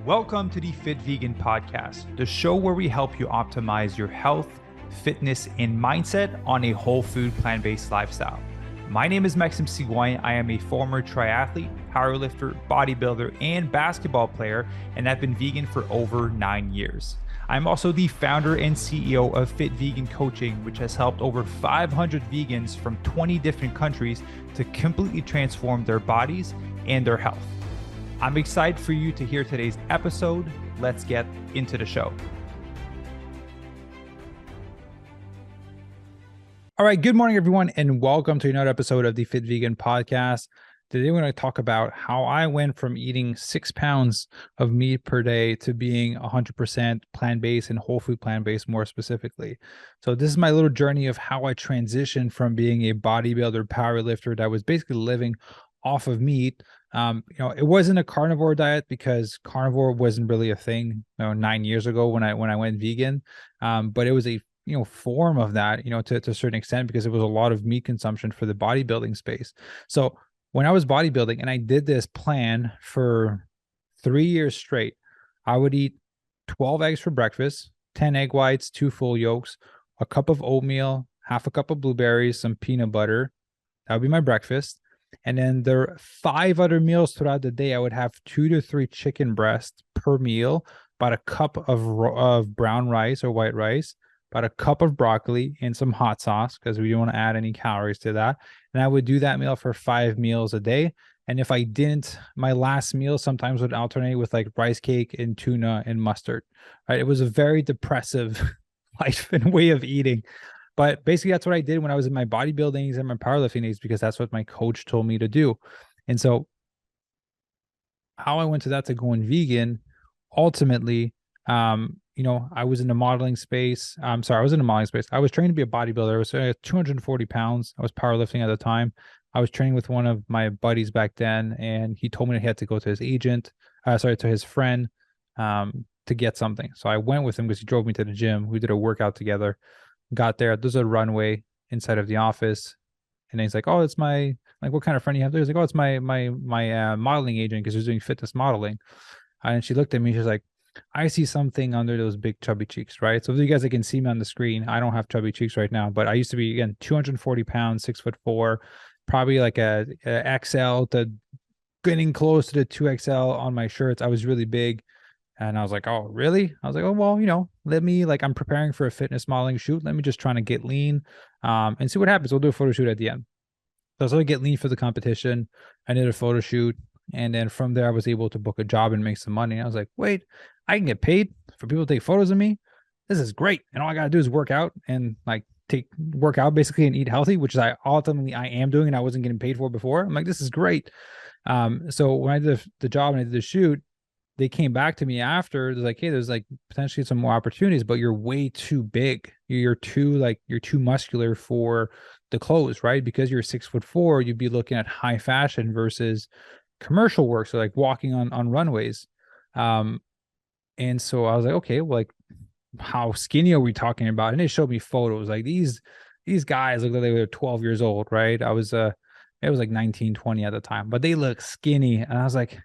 Welcome to the Fit Vegan Podcast, the show where we help you optimize your health, fitness, and mindset on a whole food, plant-based lifestyle. My name is Maxime Sigouin. I am a former triathlete, powerlifter, bodybuilder, and basketball player, and I've been vegan for over 9 years. I'm also the founder and CEO of Fit Vegan Coaching, which has helped over 500 vegans from 20 different countries to completely transform their bodies and their health. I'm excited for you to hear today's episode. Let's get into the show. All right, good morning, everyone, and welcome to another episode of the Fit Vegan Podcast. Today, we're going to talk about how I went from eating 6 pounds of meat per day to being 100% plant-based and whole food plant-based more specifically. So this is my little journey of how I transitioned from being a bodybuilder, powerlifter that was basically living off of meat. It wasn't a carnivore diet because carnivore wasn't really a thing, 9 years ago when I went vegan. But it was a form of that, to a certain extent, because it was a lot of meat consumption for the bodybuilding space. So when I was bodybuilding and I did this plan for 3 years straight, I would eat 12 eggs for breakfast, 10 egg whites, 2 full yolks, a cup of oatmeal, half a cup of blueberries, some peanut butter. That would be my breakfast. And then there are 5 other meals throughout the day. I would have 2 to 3 chicken breasts per meal, about a cup of brown rice or white rice, about a cup of broccoli, and some hot sauce because we don't want to add any calories to that. And I would do that meal for 5 meals a day. And if I didn't, my last meal sometimes would alternate with like rice cake and tuna and mustard. Right? It was a very depressive life and way of eating. But basically, that's what I did when I was in my bodybuilding and my powerlifting days, because that's what my coach told me to do. And so how I went to that to going vegan, ultimately, I was in the modeling space. I was in the modeling space. I was trained to be a bodybuilder. I was 240 pounds. I was powerlifting at the time. I was training with one of my buddies back then, and he told me that he had to go to his to his friend, to get something. So I went with him because he drove me to the gym. We did a workout together. Got there. There's a runway inside of the office, and then he's like, "Oh, it's my what kind of friend you have there?" He's like, "Oh, it's my modeling agent because he's doing fitness modeling." And she looked at me. She's like, "I see something under those big chubby cheeks, right?" So if you guys can see me on the screen, I don't have chubby cheeks right now, but I used to be, again, 240 pounds, 6'4", probably like a XL to getting close to the 2XL on my shirts. I was really big. And I was like, "Oh, really?" I was like, "Oh, well, let me, I'm preparing for a fitness modeling shoot. Let me just try to get lean, and see what happens. We'll do a photo shoot at the end." So I was going to get lean for the competition. I did a photo shoot. And then from there, I was able to book a job and make some money. I was like, wait, I can get paid for people to take photos of me. This is great. And all I got to do is work out and work out basically and eat healthy, which I am doing and I wasn't getting paid for before. I'm like, this is great. So when I did the job and I did the shoot, they came back to me after. They're like, "Hey, there's potentially some more opportunities, but you're way too big. You're too muscular for the clothes, right? Because you're 6'4", you'd be looking at high fashion versus commercial work. So walking on runways." And so I was like, okay, well, how skinny are we talking about? And they showed me photos. These guys look like they were 12 years old, right? It was 19, 20 at the time, but they look skinny. And I was like,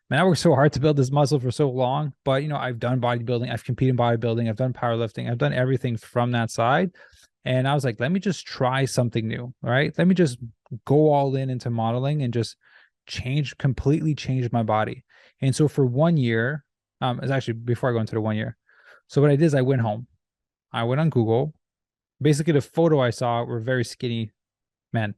man, I worked so hard to build this muscle for so long, but I've done bodybuilding, I've competed in bodybuilding, I've done powerlifting, I've done everything from that side. And I was like, let me just try something new, right? Let me just go all into modeling and just completely change my body. And so for 1 year, it's actually before I go into the 1 year. So what I did is I went home, I went on Google. Basically, the photo I saw were very skinny men.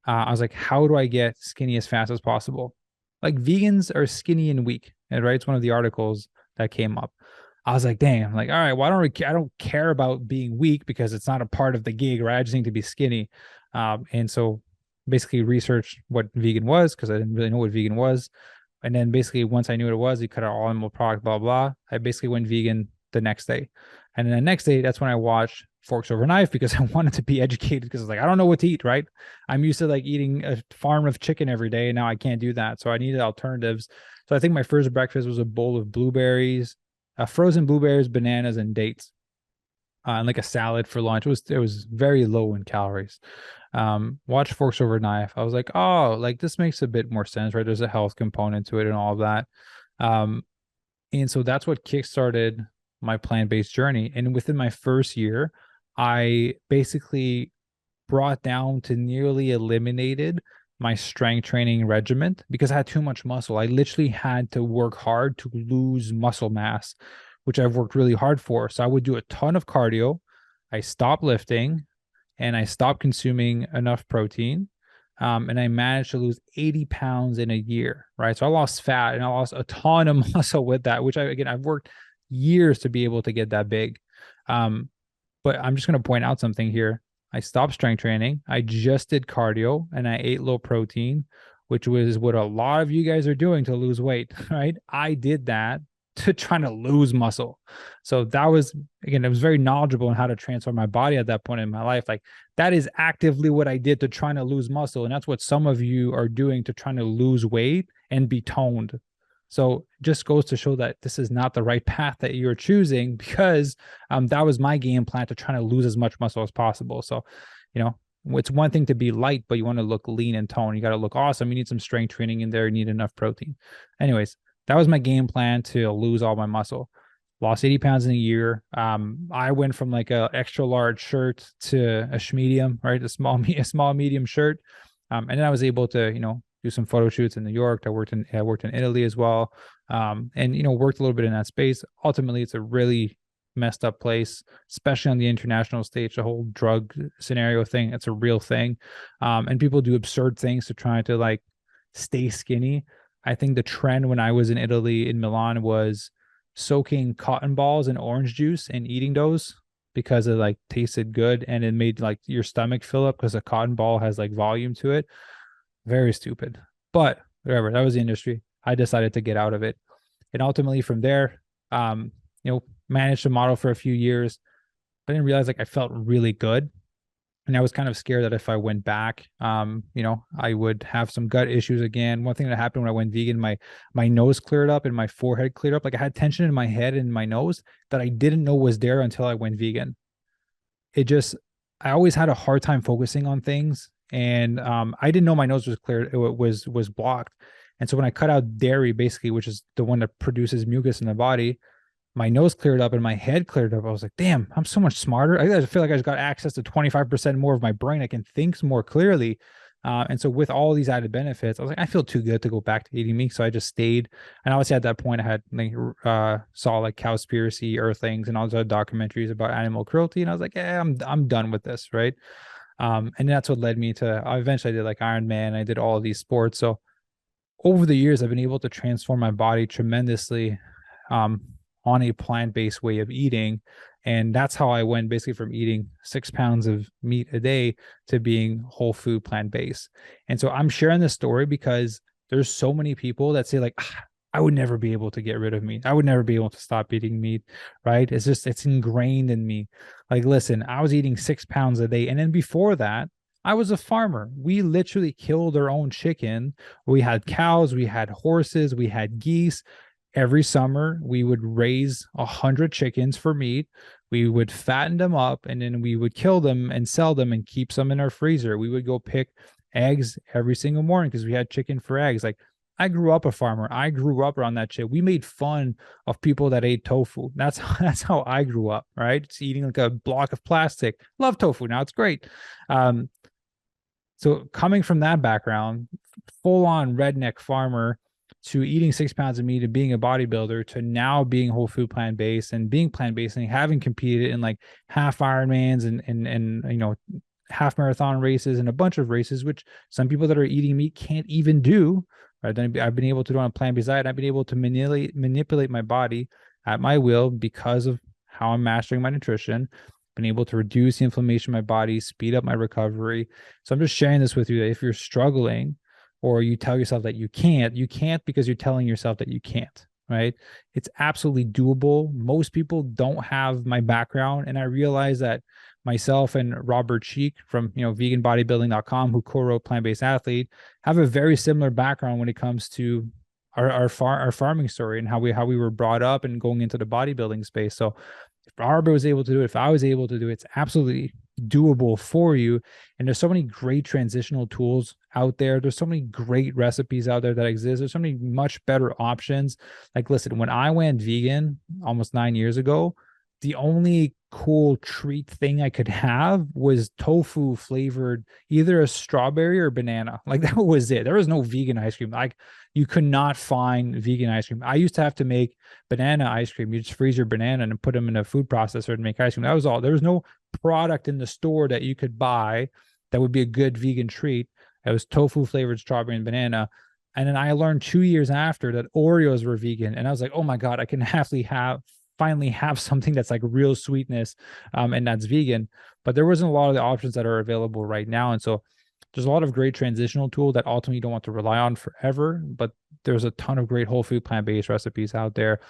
I was like, how do I get skinny as fast as possible? Vegans are skinny and weak, right? It's one of the articles that came up. I was like, dang, all right, well, I don't care about being weak because it's not a part of the gig, right? I just need to be skinny. And so basically researched what vegan was because I didn't really know what vegan was. And then basically once I knew what it was, you cut out all animal product, blah, blah. I basically went vegan the next day. And then the next day, that's when I watched Forks Over Knife because I wanted to be educated because I was like, I don't know what to eat, right? I'm used to eating a farm of chicken every day. And now I can't do that. So I needed alternatives. So I think my first breakfast was a bowl of blueberries, frozen blueberries, bananas, and dates. And a salad for lunch. It was very low in calories. Watch Forks Over Knife. I was like, oh, this makes a bit more sense, right? There's a health component to it and all of that. And so that's what kickstarted my plant-based journey. And within my first year, I basically brought down to nearly eliminated my strength training regimen because I had too much muscle. I literally had to work hard to lose muscle mass, which I've worked really hard for. So I would do a ton of cardio. I stopped lifting and I stopped consuming enough protein. And I managed to lose 80 pounds in a year, right? So I lost fat and I lost a ton of muscle with that, which I've worked years to be able to get that big. Um, but I'm just going to point out something here. I stopped strength training. I just did cardio and I ate low protein, which was what a lot of you guys are doing to lose weight, right? I did that to trying to lose muscle. So that was, again, it was very knowledgeable on how to transform my body at that point in my life. Like that is actively what I did to trying to lose muscle. And that's what some of you are doing to trying to lose weight and be toned. So just goes to show that this is not the right path that you're choosing because that was my game plan to try to lose as much muscle as possible. So, you know, it's one thing to be light, but you want to look lean and toned. You got to look awesome. You need some strength training in there. You need enough protein. Anyways, that was my game plan to lose all my muscle. Lost 80 pounds in a year. I went from like a extra large shirt to a medium, right? A small medium shirt. And then I was able to, do some photo shoots in New York. I worked in Italy as well. And worked a little bit in that space. Ultimately, it's a really messed up place, especially on the international stage. The whole drug scenario thing, it's a real thing. And people do absurd things to try to like stay skinny. I think the trend when I was in Italy, in Milan, was soaking cotton balls in orange juice and eating those because it like tasted good and it made like your stomach fill up because a cotton ball has like volume to it. Very stupid, but whatever. That was the industry. I decided to get out of it, and ultimately from there, managed to model for a few years, but then realized like I felt really good, and I was kind of scared that if I went back, I would have some gut issues again. One thing that happened when I went vegan, my nose cleared up and my forehead cleared up. Like I had tension in my head and my nose that I didn't know was there until I went vegan. I always had a hard time focusing on things, and I didn't know my nose was cleared. It was blocked, and so when I cut out dairy, basically, which is the one that produces mucus in the body, my nose cleared up and my head cleared up. I was like, damn, I'm so much smarter. I feel like I just got access to 25% more of my brain. I can think more clearly. And so with all these added benefits, I was like, I feel too good to go back to eating meat. So I just stayed. And obviously at that point I had like saw like Cowspiracy, Earthlings, and all those other documentaries about animal cruelty. And I was like, yeah, I'm done with this, right? And that's what led me to eventually I did like Ironman. I did all of these sports. So over the years, I've been able to transform my body tremendously on a plant-based way of eating. And that's how I went basically from eating 6 pounds of meat a day to being whole food plant-based. And so I'm sharing this story because there's so many people that say like, I would never be able to get rid of meat. I would never be able to stop eating meat, right? It's ingrained in me. Like, listen, I was eating 6 pounds a day. And then before that, I was a farmer. We literally killed our own chicken. We had cows, we had horses, we had geese. Every summer, we would raise 100 chickens for meat. We would fatten them up and then we would kill them and sell them and keep some in our freezer. We would go pick eggs every single morning because we had chicken for eggs. Like, I grew up a farmer. I grew up around that shit. We made fun of people that ate tofu. That's how I grew up, right? It's eating like a block of plastic. Love tofu now. It's great. So coming from that background, full on redneck farmer, to eating 6 pounds of meat and being a bodybuilder to now being whole food plant-based and being plant-based and having competed in like half Ironmans and half marathon races and a bunch of races, which some people that are eating meat can't even do. Right. Then I've been able to do on a plant-based diet. I've been able to manipulate my body at my will because of how I'm mastering my nutrition, been able to reduce the inflammation in my body, speed up my recovery. So I'm just sharing this with you that if you're struggling, or you tell yourself that you can't because you're telling yourself that you can't, right? It's absolutely doable. Most people don't have my background. And I realize that myself and Robert Cheek from, veganbodybuilding.com, who co-wrote Plant-Based Athlete, have a very similar background when it comes to our farming story and how we were brought up and going into the bodybuilding space. So if Robert was able to do it, if I was able to do it, it's absolutely doable for you. And there's so many great transitional tools out there. There's so many great recipes out there that exist. There's so many much better options. Like, listen, when I went vegan almost 9 years ago, the only cool treat thing I could have was tofu flavored either a strawberry or banana. Like that was it. There was no vegan ice cream. Like you could not find vegan ice cream. I used to have to make banana ice cream. You just freeze your banana and put them in a food processor to make ice cream. That was all. There was no product in the store that you could buy that would be a good vegan treat. It was tofu flavored strawberry and banana. And then I learned 2 years after that Oreos were vegan. And I was like, oh my God, I can finally have something that's like real sweetness, and that's vegan. But there wasn't a lot of the options that are available right now. And so there's a lot of great transitional tool that ultimately you don't want to rely on forever, but there's a ton of great whole food plant-based recipes out there.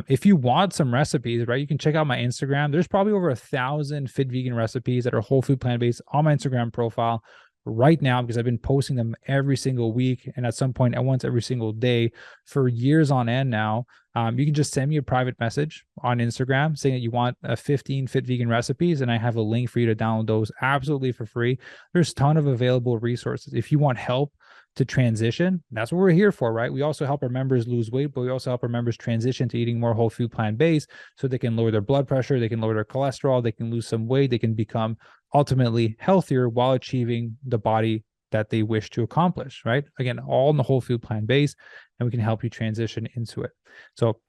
If you want some recipes, right, you can check out my Instagram. There's probably over 1,000 fit vegan recipes that are whole food plant-based on my Instagram profile right now, because I've been posting them every single week and at some point at once every single day for years on end now. You can just send me a private message on Instagram saying that you want 15 fit vegan recipes, and I have a link for you to download those absolutely for free. There's a ton of available resources. If you want help to transition, that's what we're here for, right? We also help our members lose weight, but we also help our members transition to eating more whole food plant-based so they can lower their blood pressure, they can lower their cholesterol, they can lose some weight, they can become ultimately healthier while achieving the body that they wish to accomplish, right? Again, all in the whole food plant-based, and we can help you transition into it. So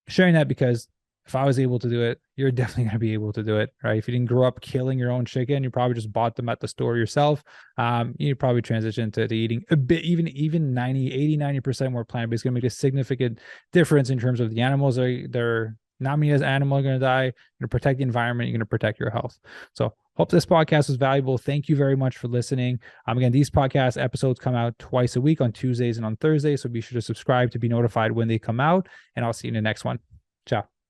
sharing that because if I was able to do it, you're definitely going to be able to do it, right? If you didn't grow up killing your own chicken, you probably just bought them at the store yourself. You probably transition to eating a bit, even 90% more plant-based. Going to make a significant difference in terms of the animals. They're not many as animals are going to die. You're going to protect the environment. You're going to protect your health. So hope this podcast was valuable. Thank you very much for listening. Again, these podcast episodes come out twice a week on Tuesdays and on Thursdays. So be sure to subscribe to be notified when they come out. And I'll see you in the next one. Ciao.